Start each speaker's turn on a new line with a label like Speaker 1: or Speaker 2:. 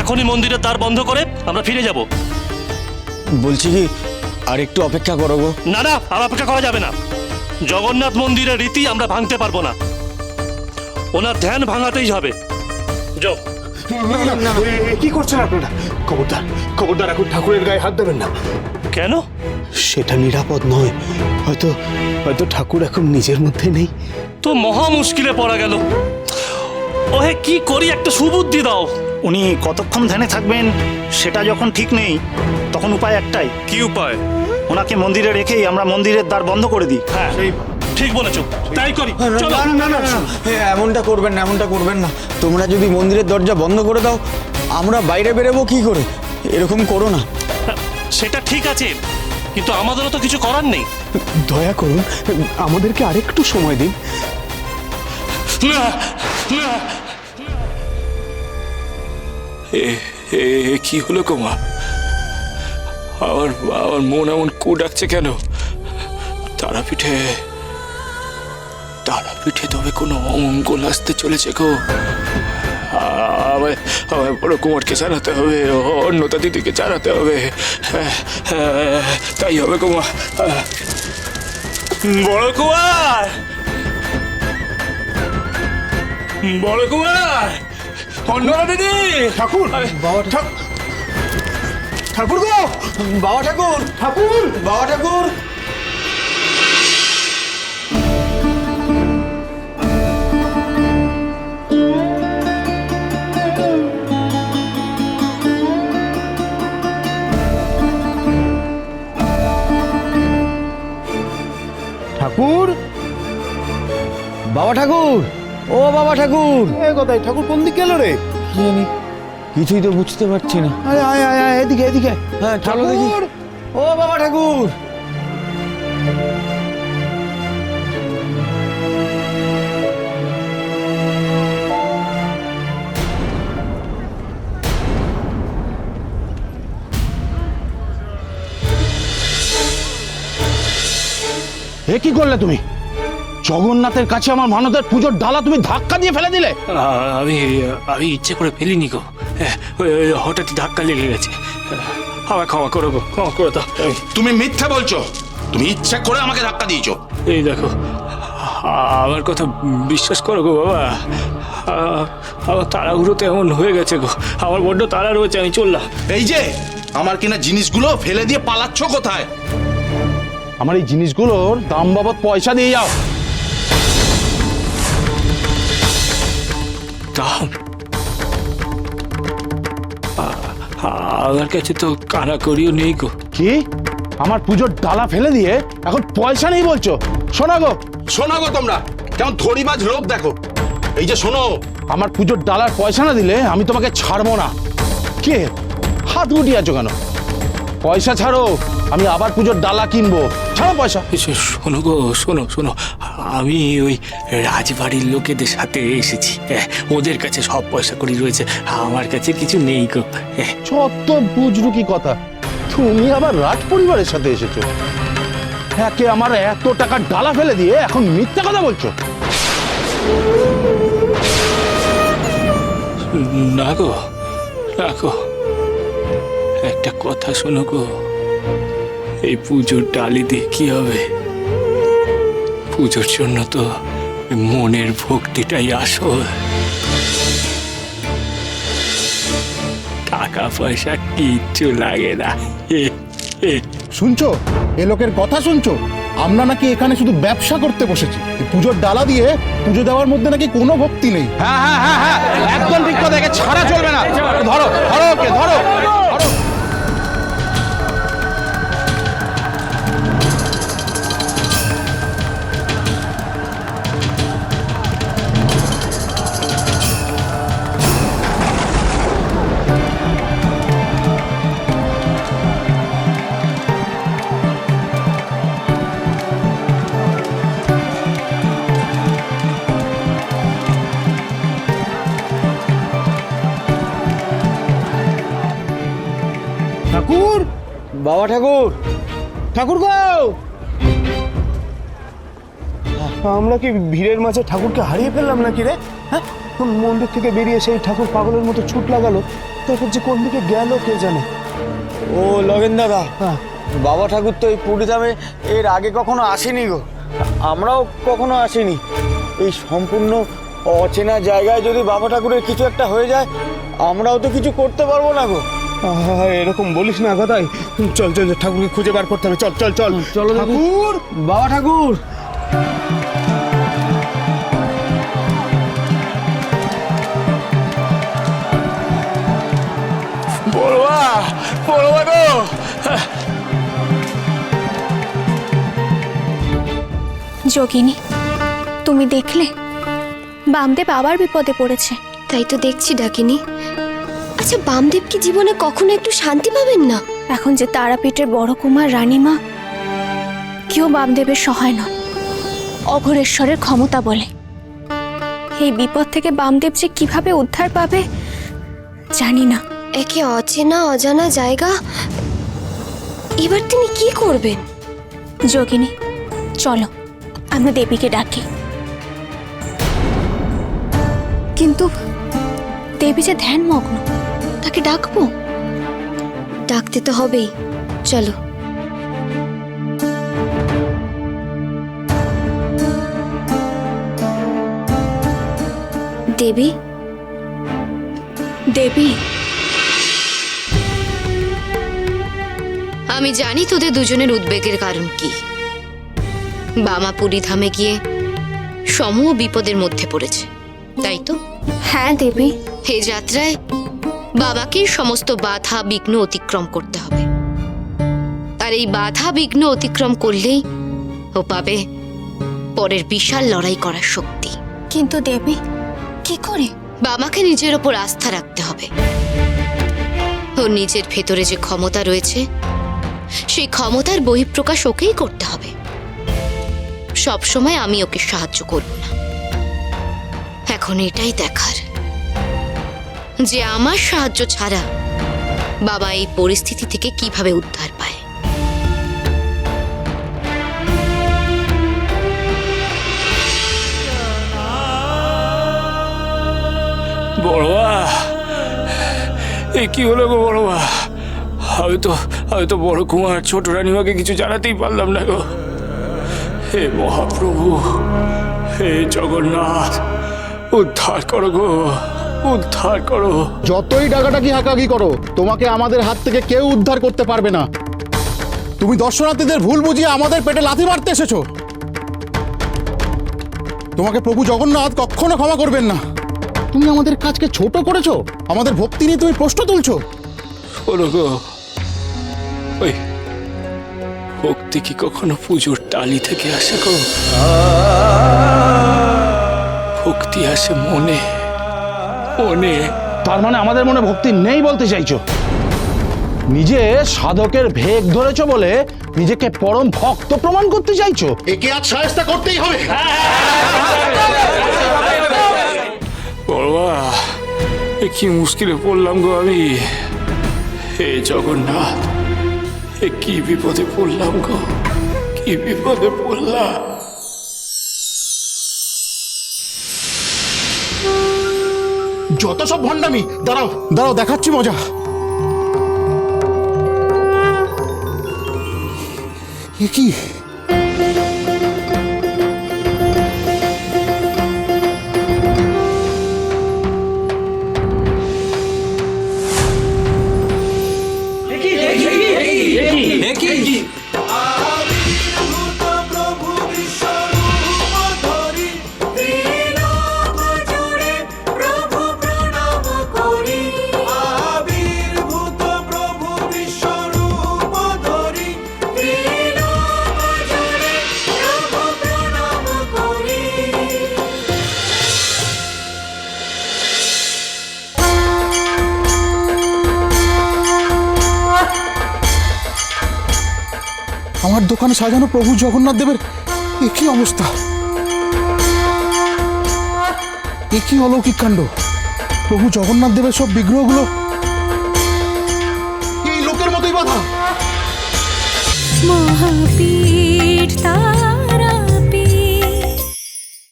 Speaker 1: এখনই মন্দিরের দ্বার বন্ধ করে আমরা ফিরে যাব।
Speaker 2: বলছি কি আর একটু অপেক্ষা করো গো।
Speaker 1: না না, আর অপেক্ষা করা যাবে না। জগন্নাথ মন্দিরের রীতি আমরা ভাঙতে পারবো না, ওনার ধ্যান ভাঙাতেই হবে। যাও।
Speaker 3: কি করছেন আপনারা? খবরদার খবরদার, এখন ঠাকুরের গায়ে হাত দেবেন না।
Speaker 1: কেন?
Speaker 3: সেটা নিরাপদ নয়। হয়তো হয়তো ঠাকুর এখন নিজের মধ্যে নেই।
Speaker 1: তো মহা মুশকিলে পড়া গেল। ওহে কি করি, একটা সুবুদ্ধি দাও।
Speaker 4: উনি কতক্ষণ ধ্যানে থাকবেন সেটা যখন ঠিক নেই, তখন উপায় একটাই।
Speaker 1: কি উপায়?
Speaker 4: ওনাকে মন্দিরে রেখেই আমরা মন্দিরের দ্বার বন্ধ করে দিই।
Speaker 1: হ্যাঁ ঠিক বলেছো, তাই করি। চলো।
Speaker 2: এমনটা করবেন না, এমনটা করবেন না। তোমরা যদি মন্দিরের দরজা বন্ধ করে দাও, আমরা বাইরে বেরোবো কি করে? এরকম করো না।
Speaker 1: সেটা ঠিক আছে, কিন্তু আমাদেরও তো কিছু করার নেই।
Speaker 3: দয়া করুন, আমাদেরকে আরেকটু সময় দিন।
Speaker 5: কি হলো কোমা? আমার আমার মন এমন কু ডাকছে কেন? তারাপীঠে তারাপীঠে তবে কোনো অমঙ্গল আসতে চলেছে গো। আমায় আমায় বড় কুমারকে জানাতে হবে, অন্যতা দিদিকে জানাতে হবে। তাই হবে কুমা। বড় কুমার, বড় কুমার, অন্যতা দিদি,
Speaker 3: ঠাকুর, ঠাকুর গো,
Speaker 2: বাবা ঠাকুর,
Speaker 3: ঠাকুর,
Speaker 2: বাবা ঠাকুর।
Speaker 3: ঠাকুর,
Speaker 2: বাবা ঠাকুর, ও বাবা ঠাকুর।
Speaker 3: এ কোথায়? ঠাকুর কোন দিক গেল রে?
Speaker 2: কি জানি, কিছুই তো বুঝতে পারছি না।
Speaker 3: আরে আয় আয় আয়, এদিকে এদিকে।
Speaker 2: হ্যাঁ চলো দেখি।
Speaker 3: ঠাকুর,
Speaker 2: ও বাবা ঠাকুর।
Speaker 3: এ কি করলে তুমি? জগন্নাথের কাছে আমার মানতের পুজোর ডালা তুমি ধাক্কা দিয়ে ফেলে দিলে।
Speaker 5: আমি আমি ইচ্ছে করে ফেলিনি গো, ওই হঠাৎ ধাক্কা লেগে গেছে। আমায় ক্ষমা করো গো, ক্ষমা করে দাও।
Speaker 6: তুমি মিথ্যা বলছো। তুমি ইচ্ছা করে আমাকে ধাক্কা দিয়েছো।
Speaker 5: এই দেখো, আমার কথা বিশ্বাস করো গো বাবা, আমার তাড়াহুড়োতে এমন হয়ে গেছে গো। আমার বড্ড তাড়া রয়েছে, আমি চললাম।
Speaker 6: এই যে আমার কিনা জিনিসগুলো ফেলে দিয়ে পালাচ্ছ কোথায়?
Speaker 3: আমার এই জিনিসগুলোর দাম বাবদ পয়সা দিয়ে যাও।
Speaker 5: দাম? আমার কাছে তো কানা করিও নেই গো।
Speaker 3: কি? আমার পুজোর ডালা ফেলে দিয়ে এখন পয়সা নেই বলছো? শোনা গো,
Speaker 6: শোনো গো, তোমরা কেমন ধড়িবাজ লোক দেখো। এই যে শোনো,
Speaker 3: আমার পুজোর ডালার পয়সা না দিলে আমি তোমাকে ছাড়বো না। কে হাত গুটিয়ে আছো কেন? পয়সা ছাড়ো, আমি আবার পুজোর ডালা কিনবো। ছাড়ো পয়সা।
Speaker 5: শোনো গো, শোনো শোনো, আমি ওই রাজবাড়ির লোকেদের সাথে এসেছি। ওদের কাছে সব পয়সা কড়ি রয়েছে, আমার কাছে কিছু নেই গো।
Speaker 3: যত বুঝলু কি কথা, তুমি আবার রাজ পরিবারের সাথে এসেছো। একে আমার এত টাকার ডালা ফেলে দিয়ে এখন মিথ্যা কথা বলছো।
Speaker 5: না গো, না গো, একটা কথা শোনো গো, এই পুজোর ডালি দিয়ে কি হবে? পুজোর জন্য তো মনের ভক্তিটাই আসল। টাকা পয়সা কিচ্ছু লাগে না।
Speaker 7: শুনছো, এ লোকের কথা শুনছো? আমরা নাকি এখানে শুধু ব্যবসা করতে বসেছি। এই পুজোর ডালা দিয়ে পুজো দেওয়ার মধ্যে নাকি কোনো ভক্তি নেই।
Speaker 3: হ্যাঁ হ্যাঁ হ্যাঁ হ্যাঁ, একদম ঠিক কথা। একে ছাড়া চলবে না। ধরো ধরো ওকে, ধরো ধরো। ঠাকুর,
Speaker 2: বাবা ঠাকুর,
Speaker 3: ঠাকুর গো, আমরা কি ভিড়ের মাঝে ঠাকুরকে হারিয়ে ফেললাম নাকি রে? হ্যাঁ,
Speaker 8: মন্দির থেকে বেরিয়ে সেই ঠাকুর পাগলের মতো ছুট লাগালো, তারপর যে কোন দিকে গেল কে জানে।
Speaker 2: ও লগেন দাদা,
Speaker 8: হ্যাঁ।
Speaker 2: বাবা ঠাকুর তো এই পুরীধামে এর আগে কখনো আসেনি গো, আমরাও কখনো আসিনি। এই সম্পূর্ণ অচেনা জায়গায় যদি বাবা ঠাকুরের কিছু একটা হয়ে যায়, আমরাও তো কিছু করতে পারবো না গো।
Speaker 8: এরকম বলিস না গদাই, চল চল ঠাকুরকে খুঁজে বার করতে হবে, চল চল চল।
Speaker 2: চলো ঠাকুর, বাবা ঠাকুর।
Speaker 5: বড়বা, বড়বা গো,
Speaker 9: যোগিনী, তুমি দেখলে বামদেব আবার বিপদে পড়েছে।
Speaker 10: তাই তো দেখছি ডাকিনি। আচ্ছা, বামদেব কি জীবনে কখনো একটু শান্তি পাবেন না?
Speaker 9: এখন যে তারাপীঠের বড় কুমার রানীমা, কেউ বামদেবের সহায় নন, অঘোরেশ্বরের ক্ষমতা বলে। এই বিপদ থেকে বামদেব যে কিভাবে উদ্ধার পাবে জানি না।
Speaker 10: একে অচেনা অজানা জায়গা, এবার তিনি কি করবেন?
Speaker 9: যোগিনী, চলো আমরা দেবীকে ডাকি। কিন্তু দেবী যে ধ্যানমগ্ন,
Speaker 10: তাকে ডাকবো? ডাকতে তো হবেই, চলো। দেবী,
Speaker 9: দেবী,
Speaker 10: আমি জানি তোদের দুজনের উদ্বেগের কারণ কি। বামা পুরী ধামে গিয়ে সমূহ বিপদের মধ্যে পড়েছে, তাই তো?
Speaker 9: হ্যাঁ দেবী।
Speaker 10: এই যাত্রায় বাবাকে সমস্ত বাধা বিঘ্ন অতিক্রম করতে হবে, আর এই বাধা বিঘ্ন অতিক্রম করলেই ও পাবে পরের বিশাল লড়াই করার শক্তি।
Speaker 9: কিন্তু দেবী, কি করে?
Speaker 10: বাবাকে নিজের ওপর আস্থা রাখতে হবে। ওর নিজের ভেতরে যে ক্ষমতা রয়েছে, সেই ক্ষমতার বহিঃপ্রকাশ ওকেই করতে হবে। সব সময় আমি ওকে সাহায্য করব না। এখন এটাই দেখার যে আমার সাহায্য ছাড়া বাবা এই পরিস্থিতি থেকে কিভাবে উদ্ধার পায়।
Speaker 5: বড়বা, এ কি হলো গো বড়বা? আমি তো বড় কুমার ছোট রানীমাকে কিছু জানাতেই পারলাম না গো। হে মহাপ্রভু, হে জগন্নাথ, উদ্ধার করো গো, উদ্ধার করো।
Speaker 7: যতই ডাকাডাকি হাঁকাহাঁকি করো, তোমাকে আমাদের হাত থেকে কেউ উদ্ধার করতে পারবে না। তুমি দর্শনার্থীদের ভুল বুঝিয়ে আমাদের পেটে লাথি মারতে এসেছো। তোমাকে প্রভু জগন্নাথ কখনো ক্ষমা করবেন না। তুমি আমাদের কাজকে ছোট করেছো, আমাদের ভক্তি নিয়ে তুমি প্রশ্ন তুলছো।
Speaker 5: শোনো গো, ওই ভক্তি কি কখনো পুজোর টালি থেকে আসে গো? ভক্তি আসে মনে মনে।
Speaker 3: তার মানে আমাদের মনে ভক্তি নেই বলতে চাইছো? নিজে সাধকের ভেগ ধরেছো বলে নিজেকে পরম ভক্ত প্রমাণ করতে চাইছো?
Speaker 7: একে আজ সাহেস্তা করতেই হবে।
Speaker 5: বড়বা, এ কি মুশকিলে পড়লাম গো আমি। হে জগন্নাথ, এ কি বিপদে পড়লাম গো, কি বিপদে পড়লাম।
Speaker 7: যত সব ভণ্ডামি। দাঁড়াও দাঁড়াও, দেখাচ্ছি মজা। এ কি? আমার দোকানে সাজানো প্রভু জগন্নাথ দেবের একই অবস্থা। একই অলৌকিক কাণ্ড। প্রভু জগন্নাথ দেবের সব বিগ্রহগুলো এই লোকের মতোই বাঁধা।
Speaker 9: মহাপীঠ